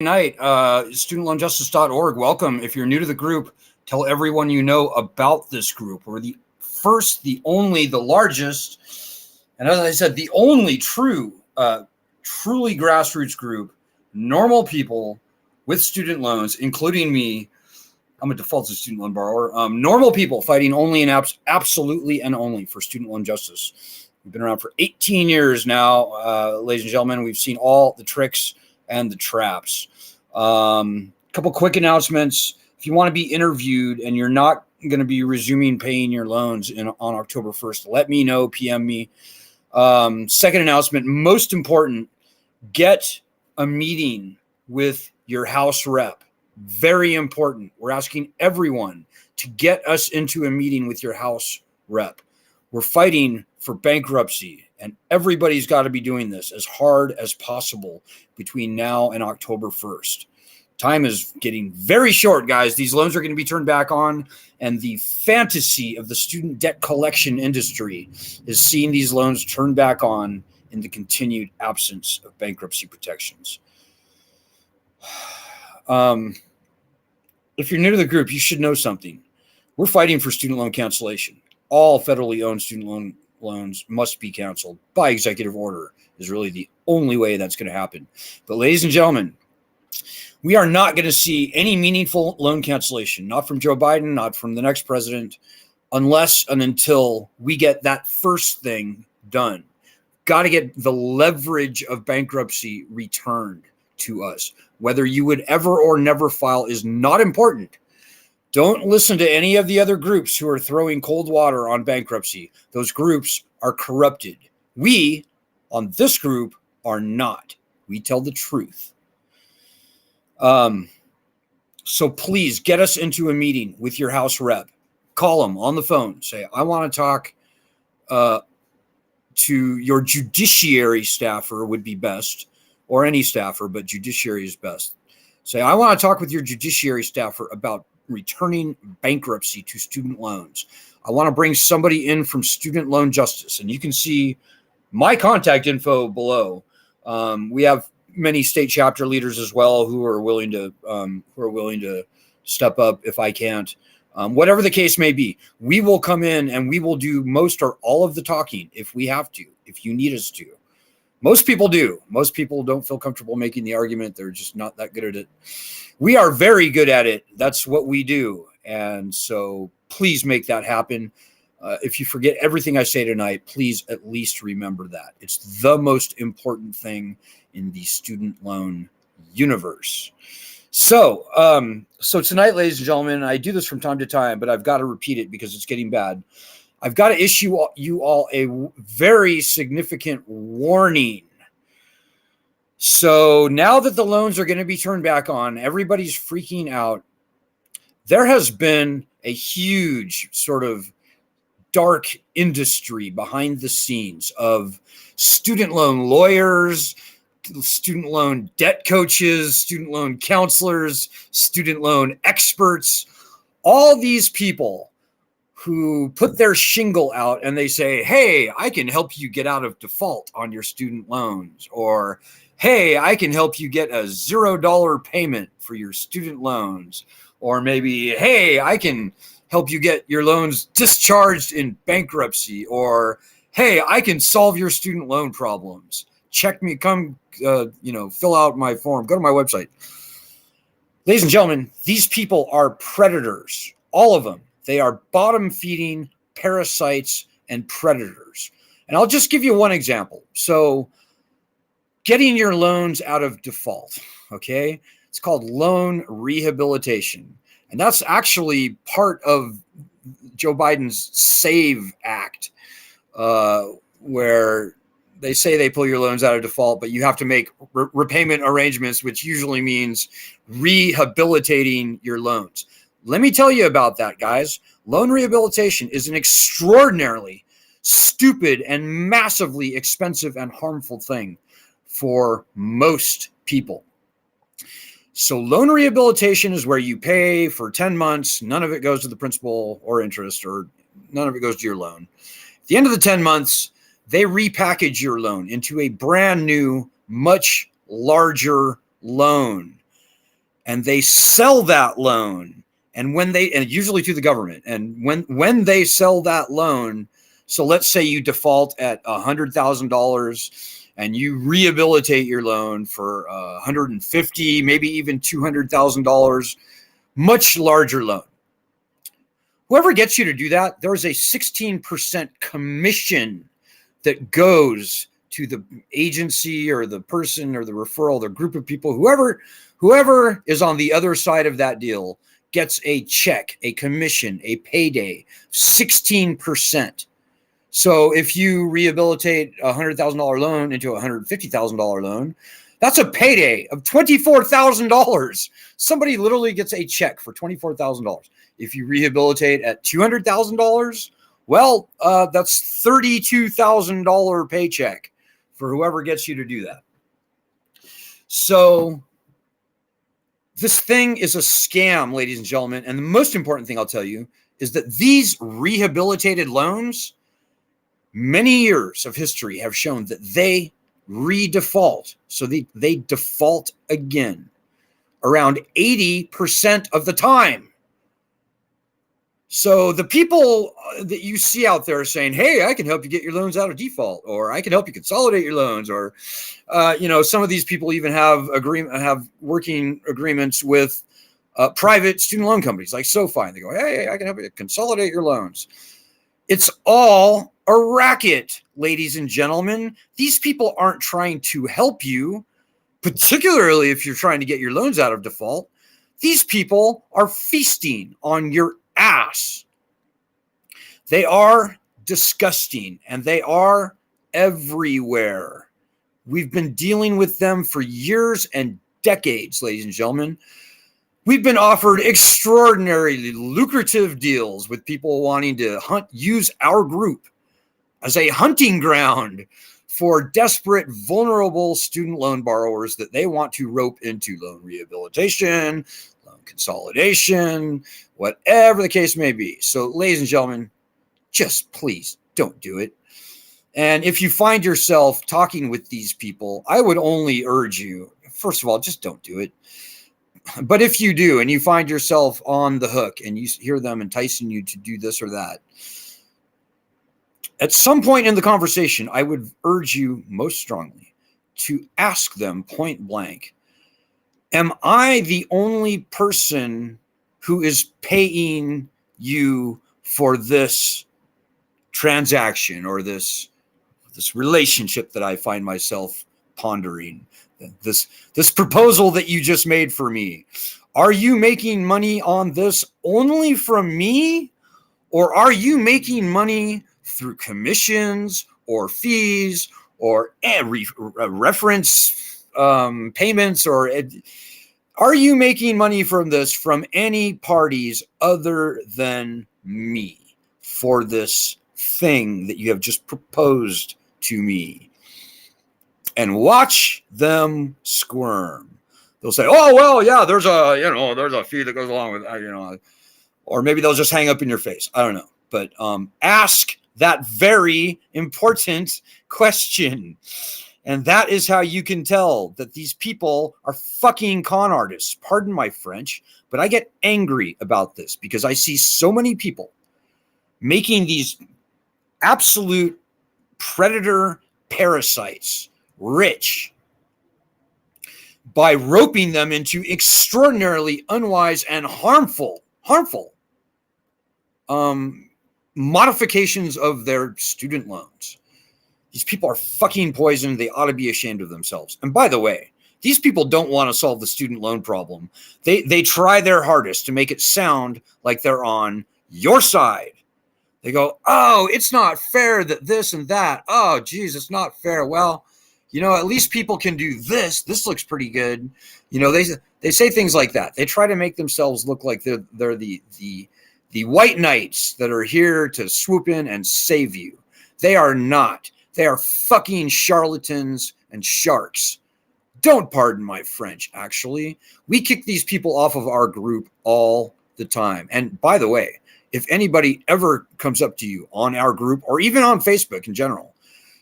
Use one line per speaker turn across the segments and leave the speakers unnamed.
Night, studentloanjustice.org. Welcome. If you're new to the group, tell everyone you know about this group. We're the first, the only, the largest, and as I said, the only truly grassroots group, normal people with student loans, including me. I'm a default student loan borrower. Normal people fighting only and absolutely and only for student loan justice. We've been around for 18 years now, ladies and gentlemen. We've seen all the tricks and the traps. Couple quick announcements. If you want to be interviewed and you're not going to be resuming paying your loans on October 1st, let me know, PM me. Second announcement, most important, get a meeting with your House rep. Very important. We're asking everyone to get us into a meeting with your House rep. We're fighting for bankruptcy, and everybody's got to be doing this as hard as possible between now and October 1st. Time is getting very short, guys. These loans are going to be turned back on, and the fantasy of the student debt collection industry is seeing these loans turned back on in the continued absence of bankruptcy protections. If you're new to the group, you should know something. We're fighting for student loan cancellation. All federally owned student loans must be canceled by executive order is really the only way that's going to happen. But ladies and gentlemen, we are not going to see any meaningful loan cancellation, not from Joe Biden, not from the next president, unless and until we get that first thing done. Got to get the leverage of bankruptcy returned to us. Whether you would ever or never file is not important. Don't listen to any of the other groups who are throwing cold water on bankruptcy. Those groups are corrupted. We, on this group, are not. We tell the truth. So please get us into a meeting with your House rep. Call them on the phone. Say, I want to talk to your judiciary staffer would be best, or any staffer, but judiciary is best. Say, I want to talk with your judiciary staffer about returning bankruptcy to student loans. I want to bring somebody in from Student Loan Justice, and you can see my contact info below. We have many state chapter leaders as well who are willing to step up if I can't. Whatever the case may be, we will come in and we will do most or all of the talking if we have to, if you need us to. Most people do. Most people don't feel comfortable making the argument. They're just not that good at it. We are very good at it. That's what we do. And so please make that happen. If you forget everything I say tonight, please at least remember that. It's the most important thing in the student loan universe. So tonight, ladies and gentlemen, I do this from time to time, but I've got to repeat it because it's getting bad. I've got to issue you all a very significant warning. So now that the loans are going to be turned back on, everybody's freaking out. There has been a huge sort of dark industry behind the scenes of student loan lawyers, student loan debt coaches, student loan counselors, student loan experts, all these people who put their shingle out and they say, hey, I can help you get out of default on your student loans, or hey, I can help you get a $0 payment for your student loans, or maybe, hey, I can help you get your loans discharged in bankruptcy, or hey, I can solve your student loan problems. Check me, come, fill out my form, go to my website. Ladies and gentlemen, these people are predators, all of them. They are bottom-feeding parasites and predators. And I'll just give you one example. So getting your loans out of default, okay? It's called loan rehabilitation. And that's actually part of Joe Biden's SAVE Act, where they say they pull your loans out of default, but you have to make repayment arrangements, which usually means rehabilitating your loans. Let me tell you about that, guys. Loan rehabilitation is an extraordinarily stupid and massively expensive and harmful thing for most people. So loan rehabilitation is where you pay for 10 months. None of it goes to the principal or interest, or none of it goes to your loan. At the end of the 10 months, they repackage your loan into a brand new, much larger loan. and they sell that loan, and usually to the government, and when they sell that loan, so let's say you default at $100,000 and you rehabilitate your loan for $150,000, maybe even $200,000, much larger loan. Whoever gets you to do that, there's a 16% commission that goes to the agency or the person or the referral, the group of people, whoever is on the other side of that deal gets a check, a commission, a payday, 16%. So if you rehabilitate a $100,000 loan into a $150,000 loan, that's a payday of $24,000. Somebody literally gets a check for $24,000. If you rehabilitate at $200,000, well, that's $32,000 paycheck for whoever gets you to do that. So this thing is a scam, ladies and gentlemen. And the most important thing I'll tell you is that these rehabilitated loans, many years of history have shown that they redefault. So they default again around 80% of the time. So the people that you see out there saying, hey, I can help you get your loans out of default, or I can help you consolidate your loans, or, some of these people even have working agreements with private student loan companies like SoFi. And they go, hey, I can help you consolidate your loans. It's all a racket, ladies and gentlemen. These people aren't trying to help you, particularly if you're trying to get your loans out of default. These people are feasting on your ass. They are disgusting, and they are everywhere. We've been dealing with them for years and decades, ladies and gentlemen. We've been offered extraordinarily lucrative deals with people wanting to use our group as a hunting ground for desperate, vulnerable student loan borrowers that they want to rope into loan rehabilitation, loan consolidation, whatever the case may be. So, ladies and gentlemen, just please don't do it. And if you find yourself talking with these people, I would only urge you, first of all, just don't do it. But if you do, and you find yourself on the hook and you hear them enticing you to do this or that, at some point in the conversation, I would urge you most strongly to ask them point blank, am I the only person who is paying you for this transaction or this relationship that I find myself pondering? This proposal that you just made for me, are you making money on this only from me, or are you making money through commissions or fees or reference payments, or are you making money from this from any parties other than me for this thing that you have just proposed to me? And watch them squirm. They'll say, oh, well, yeah, there's a fee that goes along with, or maybe they'll just hang up in your face. I don't know. But ask that very important question. And that is how you can tell that these people are fucking con artists. Pardon my French, but I get angry about this because I see so many people making these absolute predator parasites rich by roping them into extraordinarily unwise and harmful modifications of their student loans. These people are fucking poisoned. They ought to be ashamed of themselves. And by the way, these people don't want to solve the student loan problem. They try their hardest to make it sound like they're on your side. They go, oh, it's not fair that this and that. Oh, geez, it's not fair. Well, at least people can do this. This looks pretty good. They say things like that. They try to make themselves look like they're the white knights that are here to swoop in and save you. They are not. They are fucking charlatans and sharks. Don't pardon my French, actually. We kick these people off of our group all the time. And by the way, if anybody ever comes up to you on our group or even on Facebook in general,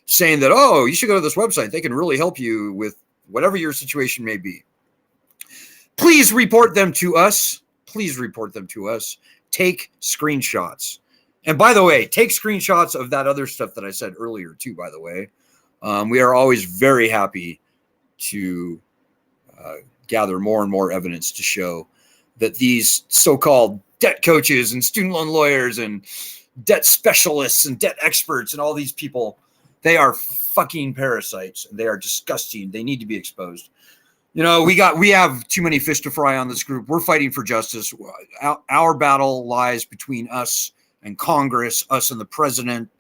saying that, oh, you should go to this website, they can really help you with whatever your situation may be, Please report them to us. Please report them to us. Take screenshots. And by the way, take screenshots of that other stuff that I said earlier too, by the way. We are always very happy to gather more and more evidence to show that these so-called debt coaches and student loan lawyers and debt specialists and debt experts and all these people, they are fucking parasites. They are disgusting. They need to be exposed. You know, we have too many fish to fry on this group. We're fighting for justice. Our battle lies between us and Congress, us and the president,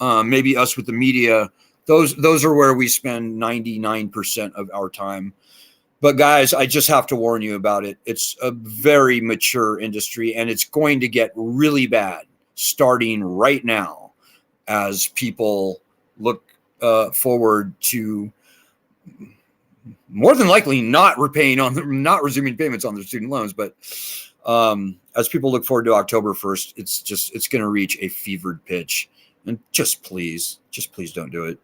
maybe us with the media. Those are where we spend 99% of our time. But guys, I just have to warn you about it. It's a very mature industry, and it's going to get really bad starting right now as people look forward to more than likely not resuming payments on their student loans. But as people look forward to October 1st, it's going to reach a fevered pitch. And just please don't do it.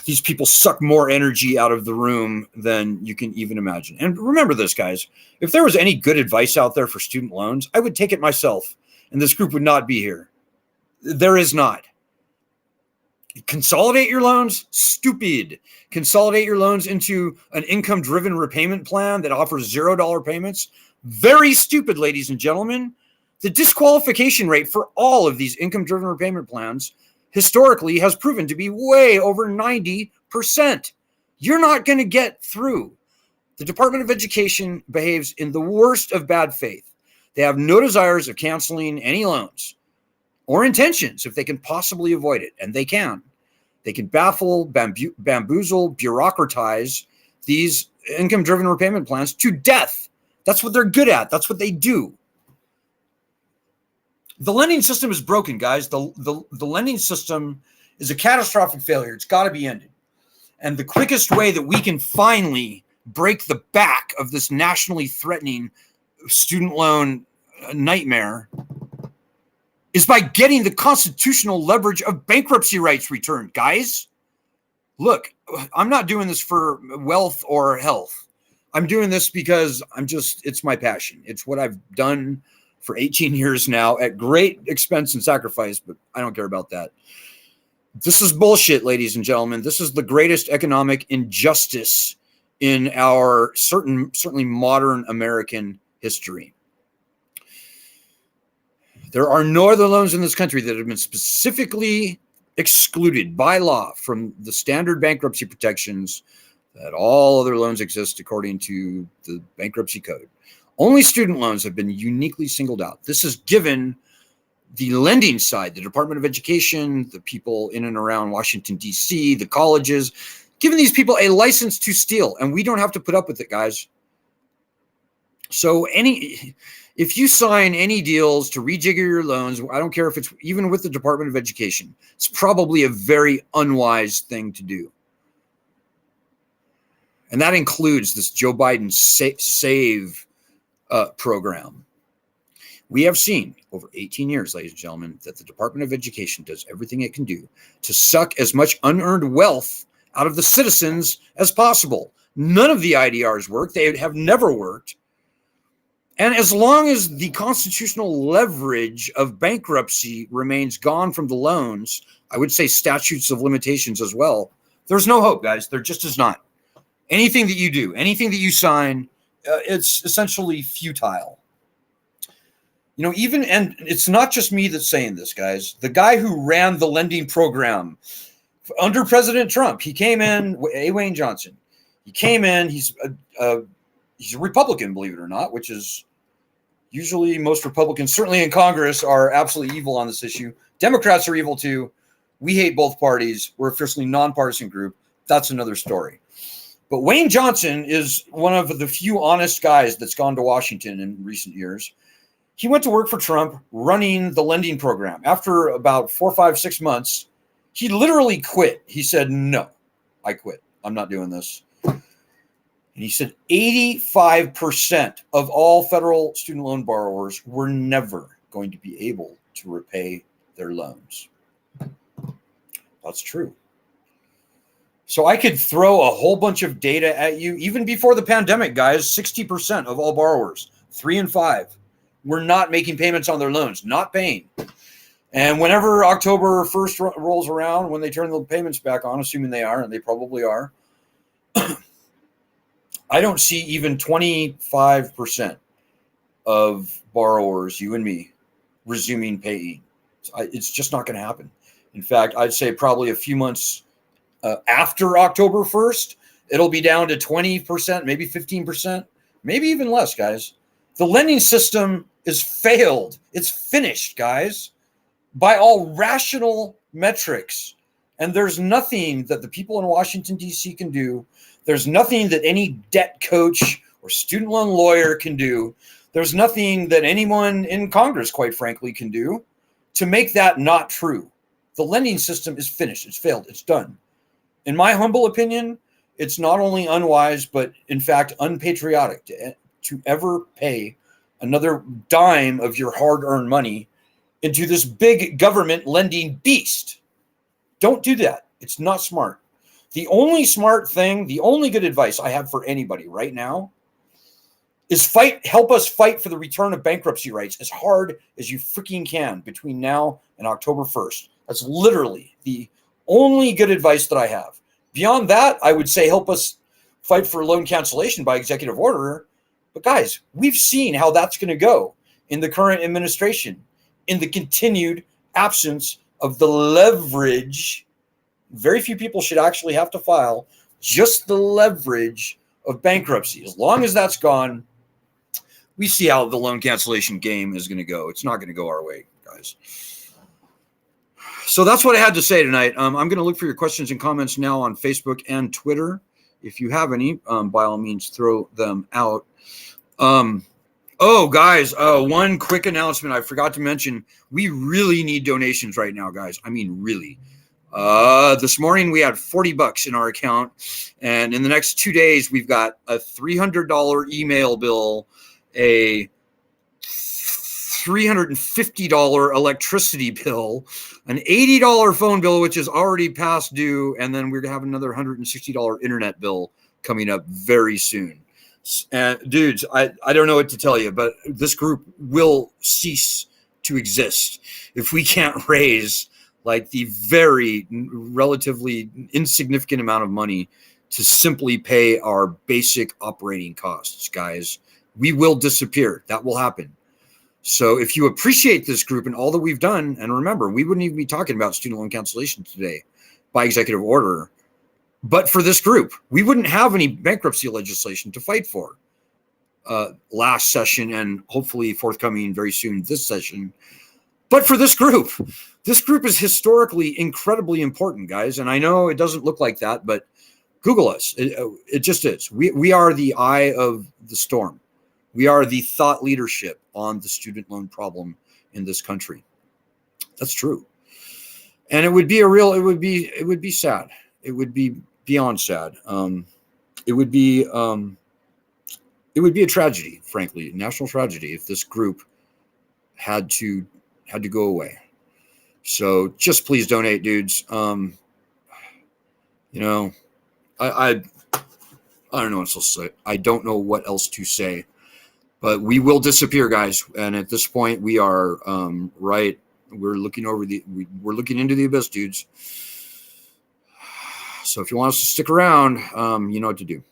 These people suck more energy out of the room than you can even imagine. And remember this, guys, if there was any good advice out there for student loans, I would take it myself, and this group would not be here. There is not. Consolidate your loans? Stupid. Consolidate your loans into an income-driven repayment plan that offers $0 payments? Very stupid, ladies and gentlemen. The disqualification rate for all of these income-driven repayment plans historically has proven to be way over 90%. You're not going to get through. The Department of Education behaves in the worst of bad faith. They have no desires of canceling any loans or intentions if they can possibly avoid it, and they can. They can baffle, bamboozle, bureaucratize these income-driven repayment plans to death. That's what they're good at. That's what they do. The lending system is broken, guys. The lending system is a catastrophic failure. It's got to be ended. And the quickest way that we can finally break the back of this nationally threatening student loan nightmare is by getting the constitutional leverage of bankruptcy rights returned, guys. Look, I'm not doing this for wealth or health. I'm doing this because it's my passion. It's what I've done for 18 years now at great expense and sacrifice, but I don't care about that. This is bullshit, ladies and gentlemen. This is the greatest economic injustice in our certainly modern American history. There are no other loans in this country that have been specifically excluded by law from the standard bankruptcy protections that all other loans exist according to the bankruptcy code. Only student loans have been uniquely singled out. This has given the lending side, the Department of Education, the people in and around Washington, D.C., the colleges, given these people a license to steal, and we don't have to put up with it, guys. So if you sign any deals to rejigger your loans, I don't care if it's even with the Department of Education, it's probably a very unwise thing to do. And that includes this Joe Biden save program. We have seen over 18 years, ladies and gentlemen, that the Department of Education does everything it can do to suck as much unearned wealth out of the citizens as possible. None of the IDRs work. They have never worked. And as long as the constitutional leverage of bankruptcy remains gone from the loans, I would say statutes of limitations as well, there's no hope, guys. There just is not. Anything that you do, anything that you sign, it's essentially futile. You know, and it's not just me that's saying this, guys. The guy who ran the lending program under President Trump, he came in, Wayne Johnson. He came in, he's a Republican, believe it or not, which is usually most Republicans, certainly in Congress, are absolutely evil on this issue. Democrats are evil too. We hate both parties. We're a fiercely nonpartisan group. That's another story. But Wayne Johnson is one of the few honest guys that's gone to Washington in recent years. He went to work for Trump running the lending program. After about 4, 5, 6 months, he literally quit. He said, no, I quit. I'm not doing this. And he said 85% of all federal student loan borrowers were never going to be able to repay their loans. That's true. So I could throw a whole bunch of data at you. Even before the pandemic, guys, 60% of all borrowers, 3 and 5, were not making payments on their loans, not paying. And whenever October 1st rolls around, when they turn the payments back on, assuming they are, and they probably are, I don't see even 25% of borrowers, you and me, resuming paying. It's just not going to happen. In fact, I'd say probably a few months after October 1st, it'll be down to 20%, maybe 15%, maybe even less, guys. The lending system is failed. It's finished, guys, by all rational metrics. And there's nothing that the people in Washington, D.C. can do. There's nothing that any debt coach or student loan lawyer can do. There's nothing that anyone in Congress, quite frankly, can do to make that not true. The lending system is finished. It's failed. It's done. In my humble opinion, it's not only unwise, but in fact, unpatriotic to ever pay another dime of your hard-earned money into this big government lending beast. Don't do that. It's not smart. The only smart thing, the only good advice I have for anybody right now is help us fight for the return of bankruptcy rights as hard as you freaking can between now and October 1st. That's literally the only good advice that I have. Beyond that, I would say help us fight for loan cancellation by executive order. But guys, we've seen how that's going to go in the current administration, in the continued absence of the leverage. Very few people should actually have to file, just the leverage of bankruptcy. As long as that's gone, we see how the loan cancellation game is going to go. It's not going to go our way, guys. So that's what I had to say tonight. I'm going to look for your questions and comments now on Facebook and Twitter. If you have any, by all means, throw them out. Guys, one quick announcement I forgot to mention. We really need donations right now, guys. I mean, really. This morning we had $40 in our account, and in the next 2 days we've got a $300 email bill, a $350 electricity bill, an $80 phone bill, which is already past due, and then we're going to have another $160 internet bill coming up very soon. Dudes, I don't know what to tell you, but this group will cease to exist if we can't raise like the very relatively insignificant amount of money to simply pay our basic operating costs, guys. We will disappear. That will happen. So if you appreciate this group and all that we've done, and remember, we wouldn't even be talking about student loan cancellation today by executive order, but for this group, we wouldn't have any bankruptcy legislation to fight for last session and hopefully forthcoming very soon this session. But for this group is historically incredibly important, guys. And I know it doesn't look like that, but Google us. It just is. We are the eye of the storm. We are the thought leadership on the student loan problem in this country. That's true. And it would be sad. It would be beyond sad. It would be a tragedy, frankly, national tragedy, if this group had to go away. So just please donate, dudes. I don't know what else to say. I don't know what else to say, but we will disappear, guys. And at this point, we are right. We're looking into the abyss, dudes. So if you want us to stick around, you know what to do.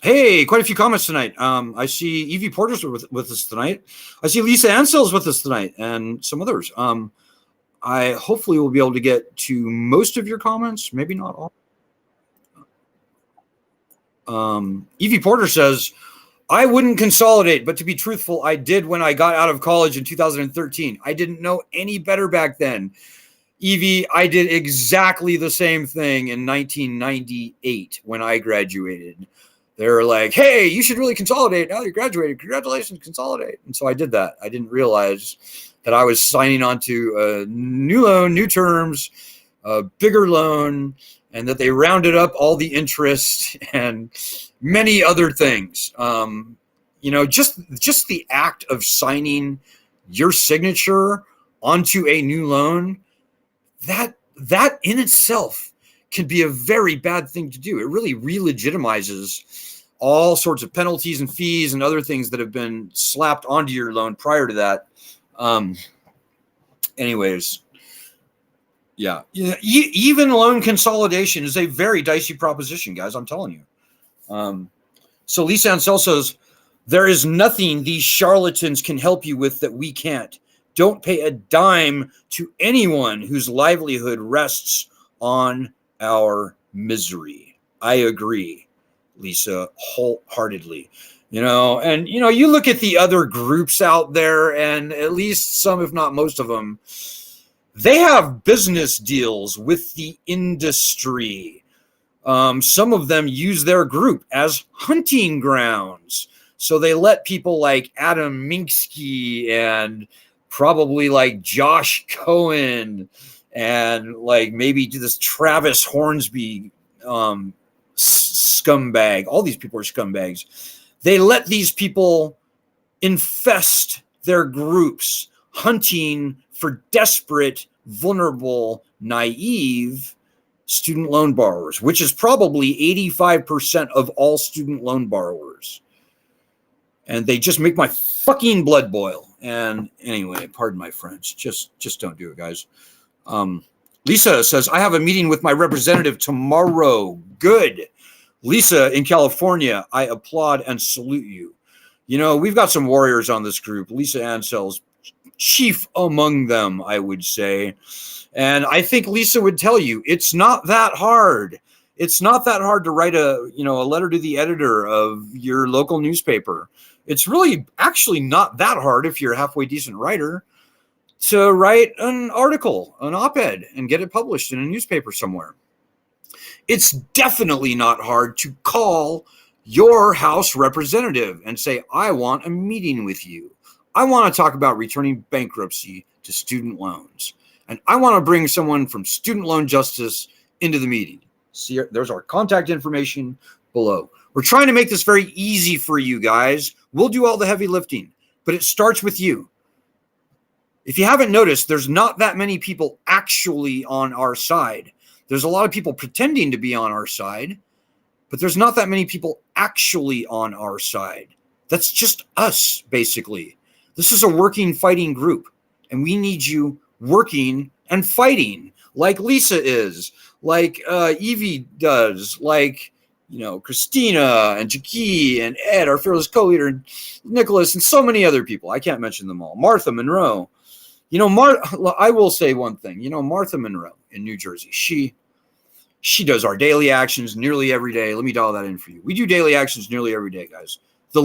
Hey, quite a few comments tonight. I see Evie Porter's with us tonight. I see Lisa Ansell's with us tonight, and some others. I hopefully will be able to get to most of your comments, maybe not all. Evie Porter says, I wouldn't consolidate, but to be truthful, I did when I got out of college in 2013. I didn't know any better back then. Evie, I did exactly the same thing in 1998 when I graduated. They were like, hey, you should really consolidate. Now that you graduated, congratulations, consolidate. And so I did that. I didn't realize that I was signing on to a new loan, new terms, a bigger loan, and that they rounded up all the interest and many other things. Just the act of signing your signature onto a new loan, that that in itself can be a very bad thing to do. It really re-legitimizes all sorts of penalties and fees and other things that have been slapped onto your loan prior to that. Anyways, yeah. Even loan consolidation is a very dicey proposition, guys. I'm telling you. So Lisa Ansel says, there is nothing these charlatans can help you with that we can't. Don't pay a dime to anyone whose livelihood rests on our misery. I agree, Lisa, wholeheartedly. And you look at the other groups out there, and at least some, if not most of them, they have business deals with the industry. Some of them use their group as hunting grounds. So they let people like Adam Minsky and probably like Josh Cohen and like maybe this Travis Hornsby scumbag. All these people are scumbags. They let these people infest their groups, hunting for desperate, vulnerable, naive student loan borrowers, which is probably 85% of all student loan borrowers. And they just make my fucking blood boil. And anyway, pardon my French. Just don't do it, guys. Lisa says, I have a meeting with my representative tomorrow. Good. Lisa in California, I applaud and salute you. We've got some warriors on this group. Lisa Ansel's chief among them, I would say. And I think Lisa would tell you, it's not that hard. It's not that hard to write a letter to the editor of your local newspaper. It's really actually not that hard if you're a halfway decent writer to write an article, an op-ed, and get it published in a newspaper somewhere. It's definitely not hard to call your House representative and say, I want a meeting with you. I want to talk about returning bankruptcy to student loans. And I want to bring someone from Student Loan Justice into the meeting. See, there's our contact information below. We're trying to make this very easy for you guys. We'll do all the heavy lifting, but it starts with you. If you haven't noticed, there's not that many people actually on our side. There's a lot of people pretending to be on our side, but there's not that many people actually on our side. That's just us, basically. This is a working, fighting group, and we need you working and fighting like Lisa is, like Evie does, like Christina and Jackie and Ed, our fearless co-leader, and Nicholas, and so many other people. I can't mention them all. Martha Monroe. I will say one thing. Martha Monroe in New Jersey, she does our daily actions nearly every day. Let me dial that in for you. We do daily actions nearly every day, guys. The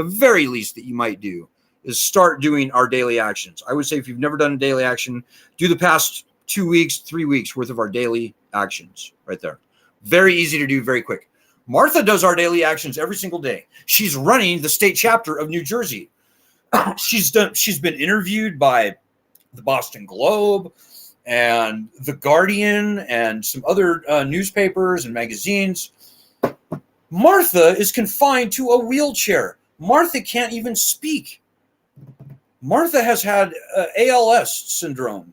very least that you might do is start doing our daily actions. I would say if you've never done a daily action, do the past 2 weeks, 3 weeks worth of our daily actions right there. Very easy to do, very quick. Martha does our daily actions every single day. She's running the state chapter of New Jersey. She's been interviewed by the Boston Globe and the Guardian and some other newspapers and magazines. Martha is confined to a wheelchair. Martha can't even speak. Martha has had ALS syndrome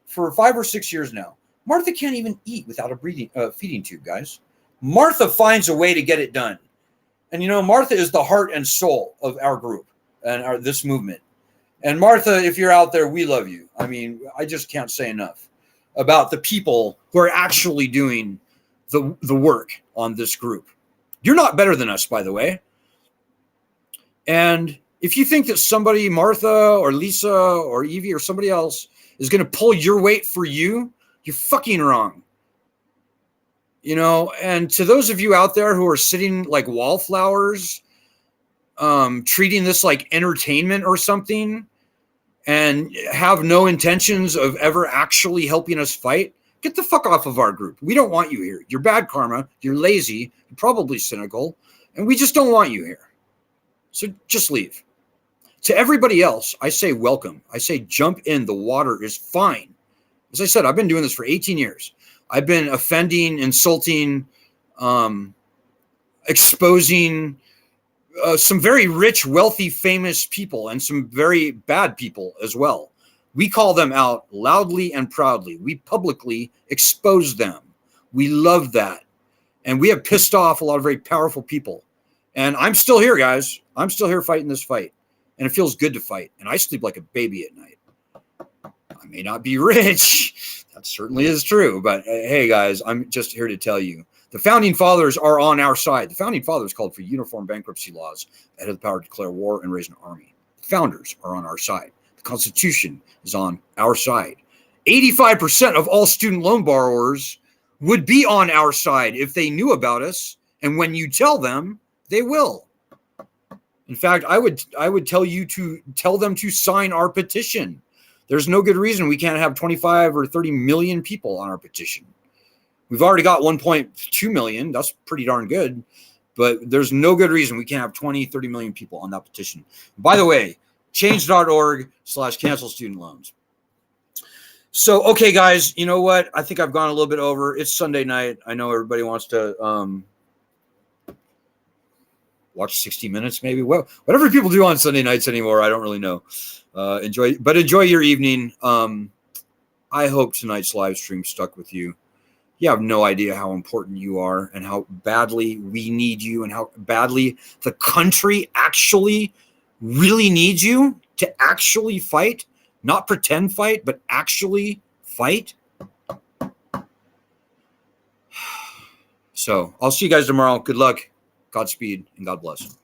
for 5 or 6 years now. Martha can't even eat without a feeding tube, guys. Martha finds a way to get it done. And Martha is the heart and soul of our group and this movement. And Martha, if you're out there, we love you. I mean, I just can't say enough about the people who are actually doing the work on this group. You're not better than us, by the way. And if you think that somebody, Martha or Lisa or Evie or somebody else, is going to pull your weight for you, you're fucking wrong. And to those of you out there who are sitting like wallflowers, treating this like entertainment or something, and have no intentions of ever actually helping us fight, get the fuck off of our group. We don't want you here. You're bad karma. You're lazy. You're probably cynical. And we just don't want you here. So just leave. To everybody else, I say welcome. I say jump in. The water is fine. As I said, I've been doing this for 18 years. I've been offending, insulting, exposing some very rich, wealthy, famous people and some very bad people as well. We call them out loudly and proudly. We publicly expose them. We love that. And we have pissed off a lot of very powerful people. And I'm still here, guys. I'm still here fighting this fight. And it feels good to fight. And I sleep like a baby at night. I may not be rich. That certainly is true. But hey, guys, I'm just here to tell you, the founding fathers are on our side. The founding fathers called for uniform bankruptcy laws that had the power to declare war and raise an army. The founders are on our side. The Constitution is on our side. 85% of all student loan borrowers would be on our side if they knew about us. And when you tell them, they will. In fact, I would tell you to tell them to sign our petition. There's no good reason we can't have 25 or 30 million people on our petition. We've already got 1.2 million. That's pretty darn good. But there's no good reason we can't have 20, 30 million people on that petition. By the way, change.org/cancel student loans. So, okay, guys, you know what? I think I've gone a little bit over. It's Sunday night. I know everybody wants to watch 60 Minutes, maybe. Well, whatever people do on Sunday nights anymore, I don't really know. Enjoy your evening. I hope tonight's live stream stuck with you. You have no idea how important you are and how badly we need you and how badly the country actually really needs you to actually fight. Not pretend fight, but actually fight. So I'll see you guys tomorrow. Good luck, Godspeed, and God bless.